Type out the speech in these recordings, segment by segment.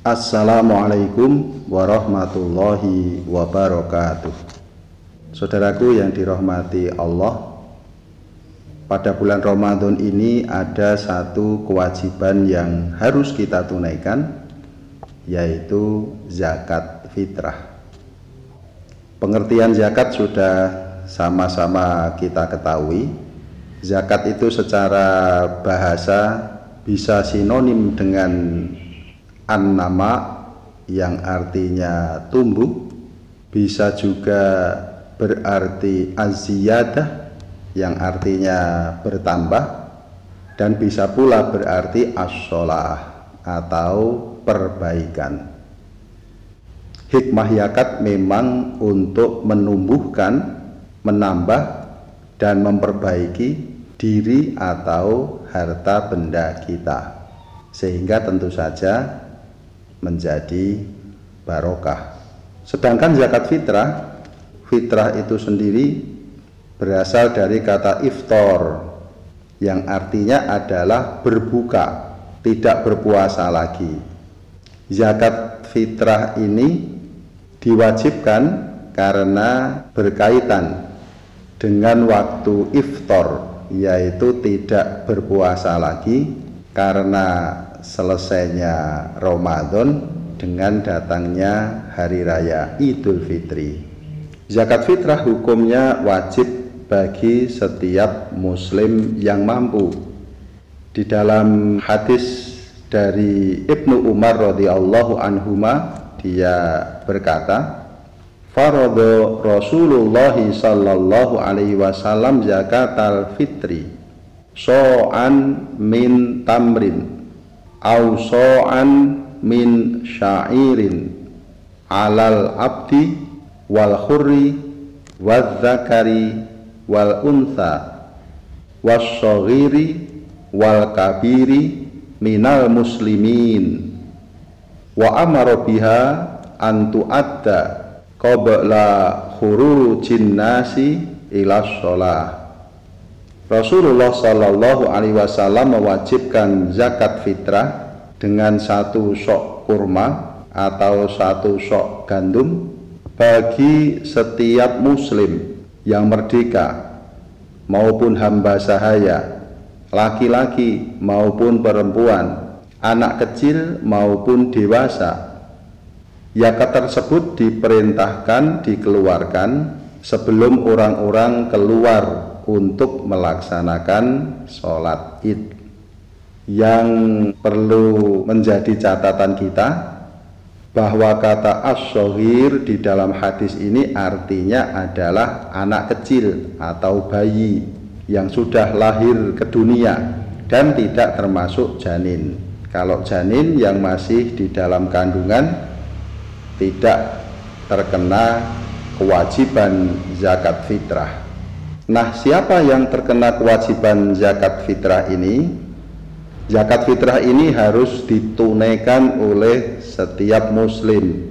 Assalamualaikum warahmatullahi wabarakatuh. Saudaraku yang dirahmati Allah, pada bulan Ramadan ini ada satu kewajiban yang harus kita tunaikan, yaitu zakat fitrah. Pengertian zakat sudah sama-sama kita ketahui. Zakat itu secara bahasa bisa sinonim dengan an-nama yang artinya tumbuh, bisa juga berarti az-ziyadah yang artinya bertambah, dan bisa pula berarti as-sholah atau perbaikan. Hikmah zakat memang untuk menumbuhkan, menambah, dan memperbaiki diri atau harta benda kita, sehingga tentu saja menjadi barokah. Sedangkan zakat fitrah, fitrah itu sendiri berasal dari kata iftor, yang artinya adalah berbuka, tidak berpuasa lagi. Zakat fitrah ini diwajibkan karena berkaitan dengan waktu iftor, yaitu tidak berpuasa lagi karena selesainya Ramadan dengan datangnya hari raya Idul Fitri. Zakat fitrah hukumnya wajib bagi setiap muslim yang mampu. Di dalam hadis dari Ibnu Umar radhiyallahu anhuma, dia berkata, "Faradha Rasulullah sallallahu alaihi wasallam zakatal fitri so'an min tamrin au so'an min sya'irin alal abdi wal khurri wal zakari wal untha was saghiri wal kabiri minal muslimin wa amara biha an tu'adda qabla khurujin nasi ila sholah." Rasulullah Shallallahu Alaihi Wasallam mewajibkan zakat fitrah dengan satu sok kurma atau satu sok gandum bagi setiap muslim yang merdeka maupun hamba sahaya, laki-laki maupun perempuan, anak kecil maupun dewasa. Zakat tersebut diperintahkan dikeluarkan sebelum orang-orang keluar untuk melaksanakan sholat id. Yang perlu menjadi catatan kita bahwa kata as-shaghir di dalam hadis ini artinya adalah anak kecil atau bayi yang sudah lahir ke dunia dan tidak termasuk janin. Kalau janin yang masih di dalam kandungan tidak terkena kewajiban zakat fitrah. Nah, siapa yang terkena kewajiban zakat fitrah ini? Zakat fitrah ini harus ditunaikan oleh setiap muslim,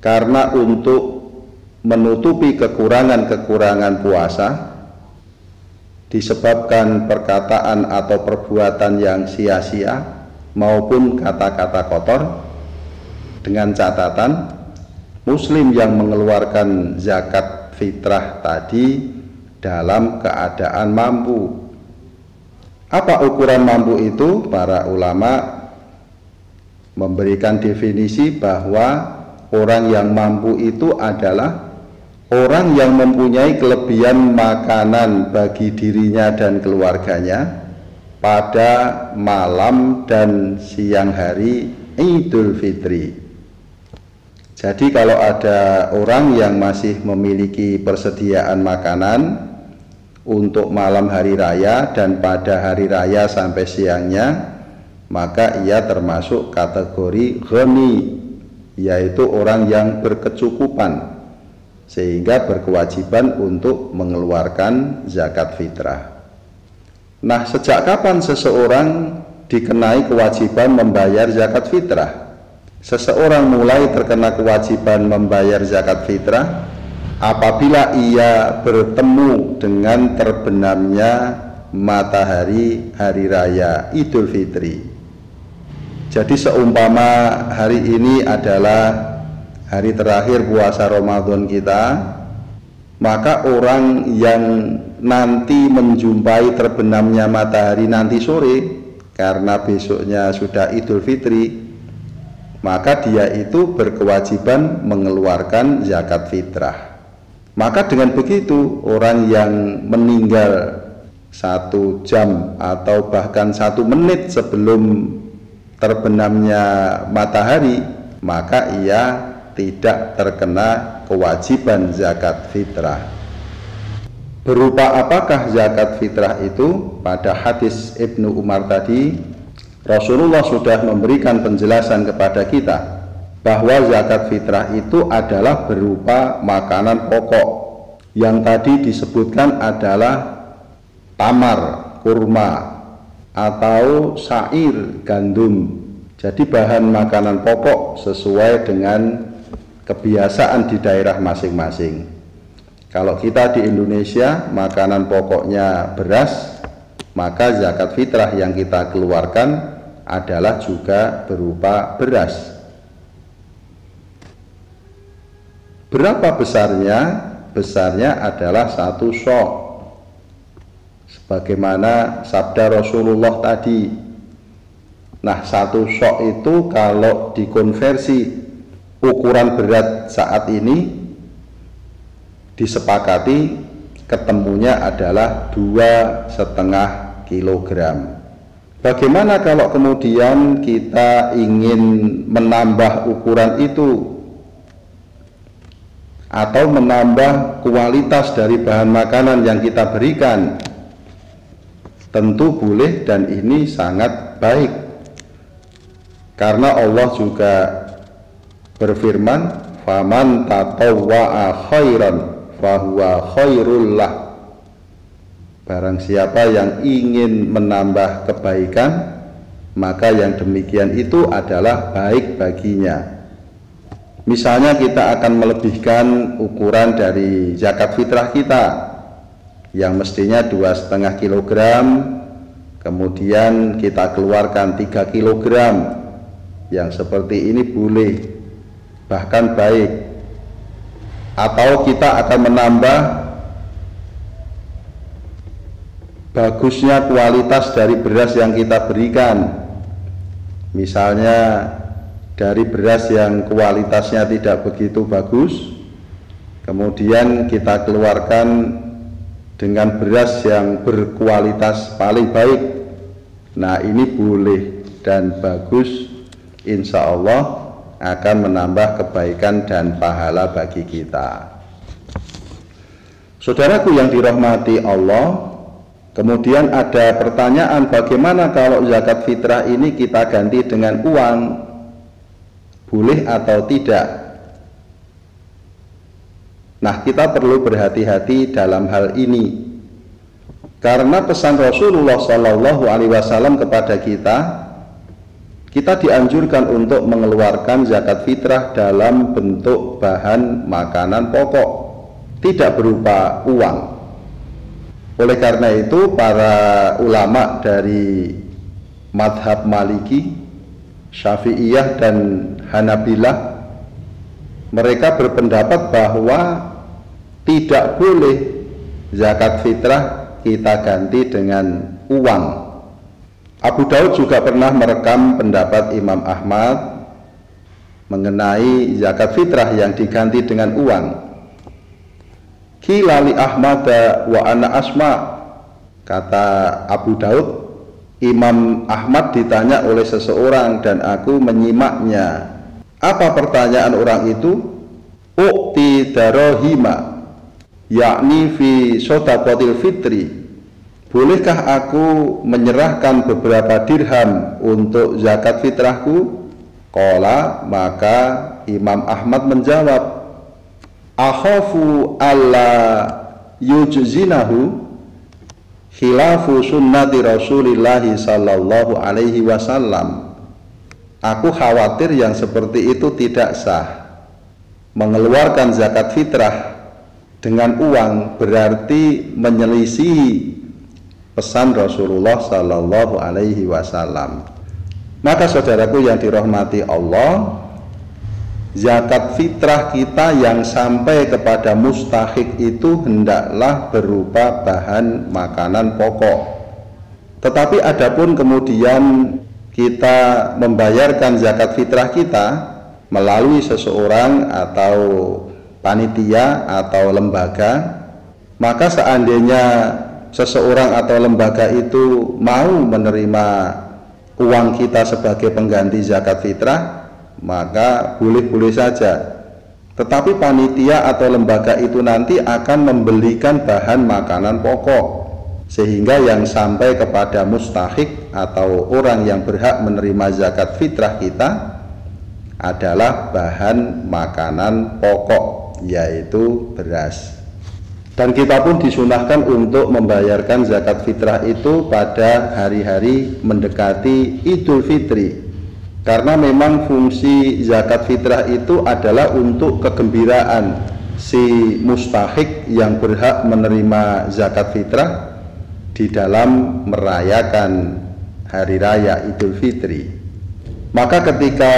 karena untuk menutupi kekurangan-kekurangan puasa disebabkan perkataan atau perbuatan yang sia-sia maupun kata-kata kotor, dengan catatan muslim yang mengeluarkan zakat fitrah tadi dalam keadaan mampu. Apa ukuran mampu itu? Para ulama memberikan definisi bahwa orang yang mampu itu adalah orang yang mempunyai kelebihan makanan bagi dirinya dan keluarganya pada malam dan siang hari Idul Fitri. Jadi kalau ada orang yang masih memiliki persediaan makanan untuk malam hari raya dan pada hari raya sampai siangnya, maka ia termasuk kategori ghani, yaitu orang yang berkecukupan sehingga berkewajiban untuk mengeluarkan zakat fitrah. Nah, sejak kapan seseorang dikenai kewajiban membayar zakat fitrah? Seseorang mulai terkena kewajiban membayar zakat fitrah apabila ia bertemu dengan terbenamnya matahari hari raya Idul Fitri. Jadi seumpama hari ini adalah hari terakhir puasa Ramadan kita, maka orang yang nanti menjumpai terbenamnya matahari nanti sore, karena besoknya sudah Idul Fitri, maka dia itu berkewajiban mengeluarkan zakat fitrah. Maka dengan begitu orang yang meninggal 1 jam atau bahkan 1 menit sebelum terbenamnya matahari, maka ia tidak terkena kewajiban zakat fitrah. Berupa apakah zakat fitrah itu? Pada hadis Ibnu Umar tadi, Rasulullah sudah memberikan penjelasan kepada kita bahwa zakat fitrah itu adalah berupa makanan pokok. Yang tadi disebutkan adalah tamar, kurma, atau syair, gandum. Jadi bahan makanan pokok sesuai dengan kebiasaan di daerah masing-masing. Kalau kita di Indonesia makanan pokoknya beras, maka zakat fitrah yang kita keluarkan adalah juga berupa beras. Berapa besarnya? Besarnya adalah 1 sok, sebagaimana sabda Rasulullah tadi. Nah, 1 sok itu kalau dikonversi ukuran berat saat ini disepakati ketemunya adalah 2,5 kilogram. Bagaimana kalau kemudian kita ingin menambah ukuran itu atau menambah kualitas dari bahan makanan yang kita berikan? Tentu boleh, dan ini sangat baik, karena Allah juga berfirman, faman tatawwa'a khairan fahuwa khairul lah. Barang siapa yang ingin menambah kebaikan, maka yang demikian itu adalah baik baginya. Misalnya kita akan melebihkan ukuran dari zakat fitrah kita yang mestinya 2,5 kilogram, kemudian kita keluarkan 3 kilogram. Yang seperti ini boleh, bahkan baik. Atau kita akan menambah bagusnya kualitas dari beras yang kita berikan. Misalnya dari beras yang kualitasnya tidak begitu bagus, kemudian kita keluarkan dengan beras yang berkualitas paling baik. Nah, ini boleh dan bagus, insya Allah akan menambah kebaikan dan pahala bagi kita. Saudaraku yang dirahmati Allah, kemudian ada pertanyaan, bagaimana kalau zakat fitrah ini kita ganti dengan uang? Boleh atau tidak? Nah, kita perlu berhati-hati dalam hal ini, karena pesan Rasulullah Shallallahu Alaihi Wasallam kepada kita dianjurkan untuk mengeluarkan zakat fitrah dalam bentuk bahan makanan pokok, tidak berupa uang. Oleh karena itu, para ulama dari madhab Maliki, Syafi'iyah dan Hanabilah, mereka berpendapat bahwa tidak boleh zakat fitrah kita ganti dengan uang. Abu Daud juga pernah merekam pendapat Imam Ahmad mengenai zakat fitrah yang diganti dengan uang. Qila li Ahmad wa ana asma, kata Abu Daud, Imam Ahmad ditanya oleh seseorang dan aku menyimaknya. Apa pertanyaan orang itu? Uqti darahima, yakni fi shadaqatil fitri. Bolehkah aku menyerahkan beberapa dirham untuk zakat fitrahku? Qala, maka Imam Ahmad menjawab, akhafu alla yujzinahu khilafu sunnati Rasulillahi sallallahu alaihi wasallam. Aku khawatir yang seperti itu tidak sah. Mengeluarkan zakat fitrah dengan uang berarti menyelisihi pesan Rasulullah sallallahu alaihi wasallam. Maka saudaraku yang dirahmati Allah, zakat fitrah kita yang sampai kepada mustahik itu hendaklah berupa bahan makanan pokok. Tetapi adapun kemudian kita membayarkan zakat fitrah kita melalui seseorang atau panitia atau lembaga, maka seandainya seseorang atau lembaga itu mau menerima uang kita sebagai pengganti zakat fitrah, maka boleh-boleh saja. Tetapi panitia atau lembaga itu nanti akan membelikan bahan makanan pokok, sehingga yang sampai kepada mustahik atau orang yang berhak menerima zakat fitrah kita adalah bahan makanan pokok, yaitu beras. Dan kita pun disunahkan untuk membayarkan zakat fitrah itu pada hari-hari mendekati Idul Fitri, karena memang fungsi zakat fitrah itu adalah untuk kegembiraan si mustahik yang berhak menerima zakat fitrah di dalam merayakan hari raya Idul Fitri. Maka ketika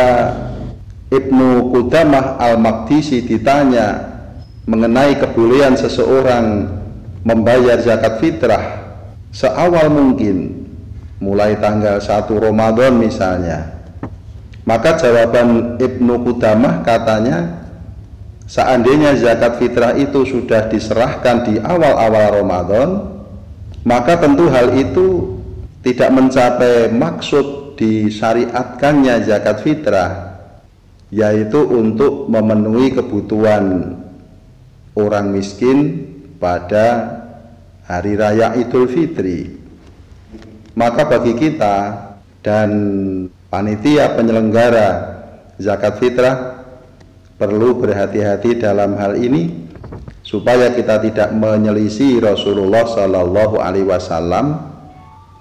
Ibnu Qudamah Al-Maqdisi ditanya mengenai kebolehan seseorang membayar zakat fitrah seawal mungkin, mulai tanggal 1 Ramadan misalnya, maka jawaban Ibnu Qudamah katanya, seandainya zakat fitrah itu sudah diserahkan di awal-awal Ramadan, maka tentu hal itu tidak mencapai maksud disyariatkannya zakat fitrah, yaitu untuk memenuhi kebutuhan orang miskin pada hari raya Idul Fitri. Maka bagi kita dan panitia penyelenggara zakat fitrah perlu berhati-hati dalam hal ini, supaya kita tidak menyelisih Rasulullah Shallallahu Alaihi Wasallam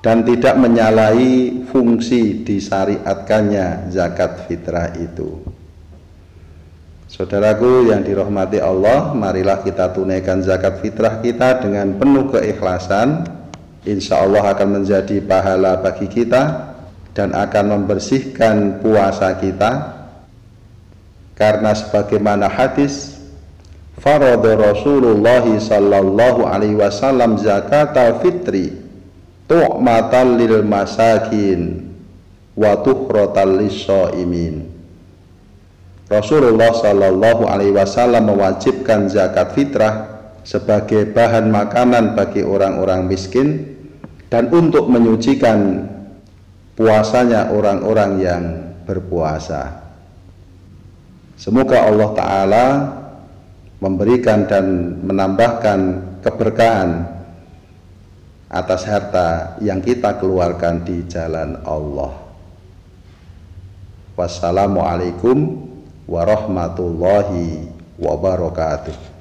dan tidak menyalahi fungsi disyariatkannya zakat fitrah itu. Saudaraku yang dirahmati Allah, marilah kita tunaikan zakat fitrah kita dengan penuh keikhlasan. Insya Allah akan menjadi pahala bagi kita dan akan membersihkan puasa kita. Karena sebagaimana hadis, farada Rasulullah sallallahu alaihi wasallam zakatal fitri tu'matan lil masakin wa tuhratan lis-shaimin. Rasulullah Shallallahu Alaihi Wasallam mewajibkan zakat fitrah sebagai bahan makanan bagi orang-orang miskin dan untuk menyucikan puasanya orang-orang yang berpuasa. Semoga Allah Ta'ala memberikan dan menambahkan keberkahan atas harta yang kita keluarkan di jalan Allah. Wassalamualaikum warahmatullahi wabarakatuh.